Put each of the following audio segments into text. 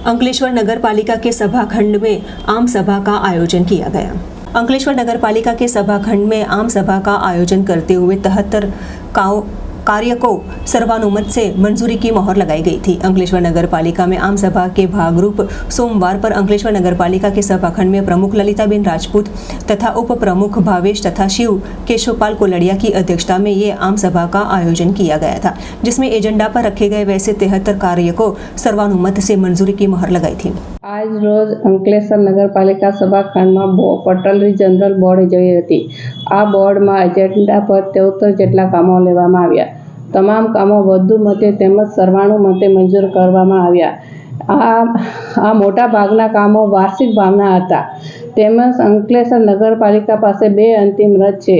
अंकलेश्वर नगरपालिका के सभाखंड में आम सभा का आयोजन किया गया। अंकलेश्वर नगरपालिका के सभाखंड में आम सभा का आयोजन करते हुए 73 कार्य को सर्वानुमत से मंजूरी की मोहर लगाई गई थी। अंकलेश्वर नगरपालिका में आम सभा के भागरूप सोमवार पर अंकलेश्वर नगरपालिका के सभाखंड में प्रमुख ललिताबेन राजपूत तथा उप प्रमुख भावेश तथा शिव केशवपाल कोलड़िया की अध्यक्षता में ये आम सभा का आयोजन किया गया था, जिसमें एजेंडा पर रखे गए वैसे 73 कार्य को सर्वानुमत से मंजूरी की मोहर लगाई थी। आज रोज अंकलेश्वर नगरपालिका सभाखंड में पटलरी जनरल बोर्ड जोई हती। आ बोर्ड में एजेंडा पर 73 जेटला कामों लेवामां आव्या। तमाम कामों વધુ મતે તેમજ સર્વાનુમતે મંજૂર કરવામાં આવ્યા। આ મોટા ભાગના કામો વાર્ષિક ભાવના હતા। તેમજ અંકલેશ્વર નગરપાલિકા પાસે 2 અંતિમ રથ છે,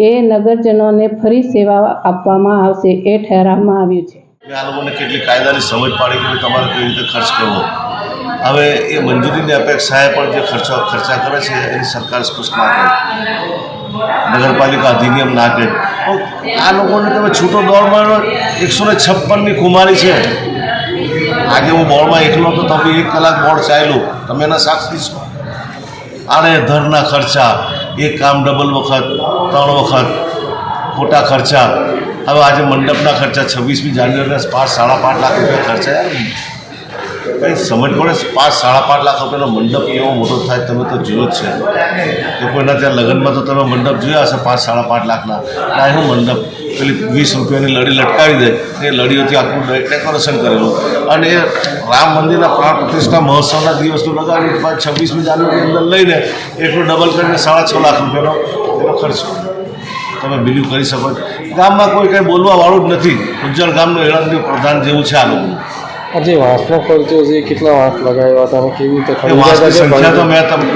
એ નગરજનોને ફરી સેવા આપવામાં આવશે એ ઠરાવવામાં આવ્યું છે। આ લોકોને કેટલી કાયદાની સમજ પાડી કે તમારે કેવી રીતે ખર્ચ કરવો। હવે એ મંજૂરીની અપેક્ષાએ પણ જે ખર્ચા કરે છે એની સરકાર સ્પષ્ટ ના કરે, નગરપાલિકા અધિનિયમ ના કહે। આ લોકોને તમે છૂટો દોડમાં 156ની કુમારી છે। આજે હું બોર્ડમાં એકલો તો તમે 1 કલાક બોર્ડ ચાલ્યું, તમે એના સાક્ષી છો। આને ધરના ખર્ચા, એક કામ ડબલ વખત 3 વખત ખોટા ખર્ચા। હવે આજે મંડપના ખર્ચા 26મી જાન્યુઆરીના 5-5.5 લાખ રૂપિયા ખર્ચા। કંઈ સમજ પડે? 5-5.5 લાખ રૂપિયાનો મંડપ કેવો મોટો થાય તમે તો જોયો જ છે કે કોઈના ત્યાં લગ્નમાં તો તમે મંડપ જોયા હશે 5-5.5 લાખના। આ એવું મંડપ પેલી 20 રૂપિયાની લડી લટકાવી દે, એ લડીઓથી આખું ડેકોરેશન કરેલું, અને એ રામ મંદિરના પ્રાણ પ્રતિષ્ઠા મહોત્સવના દિવસનું લગાવી 26મી જાન્યુઆરી અંદર લઈને એટલું ડબલ કરીને 6.5 લાખ રૂપિયાનો એનો ખર્ચો। તમે બિલીવ કરી શકો? ગામમાં કોઈ કંઈ બોલવાવાળું જ નથી। ઉજ્જળ ગામનું એળંદી પ્રધાન જેવું છે આ લોકોનું। આજે વાંસનો ખર્ચો છે, કેટલા વાંસ લગાવ્યા હતા અને કેવી રીતે સંખ્યા તો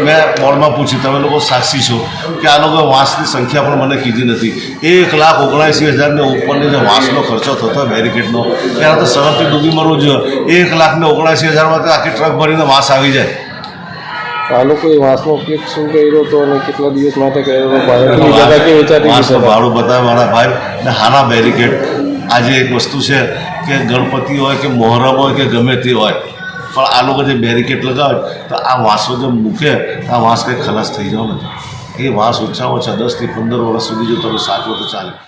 મેં બોર્ડમાં પૂછી, તમે લોકો સાક્ષી છો કે આ લોકો વાંસની સંખ્યા પણ મને કીધી નથી। 1,79,000 ઉપરની જે વાંસનો ખર્ચો થતો બેરિકેડનો, ત્યારે તો સરહદથી ડૂબી મરવું જોઈએ। 1,79,000માં તો આખી ટ્રક ભરીને વાંસ આવી જાય। આ લોકોએ વાંસનો ઉપયોગ શું કર્યો હતો અને કેટલા દિવસ માટે કર્યો હતો? વાંસનું ભાડું બતાવે મારા ભાઈ ને હારા બેરિકેડ। આજે એક વસ્તુ છે કે ગણપતિ હોય કે મોહરમ હોય કે ગમે તે હોય, પણ આ લોકો જે બેરિકેડ લગાવે તો આ વાંસો જે મૂકે આ વાંસ કંઈ ખલાસ થઈ જાવ નથી। એ વાંસ ઓછામાં ઓછા 10 થી 15 વર્ષ સુધી જો તમે સાચવો તો ચાલે।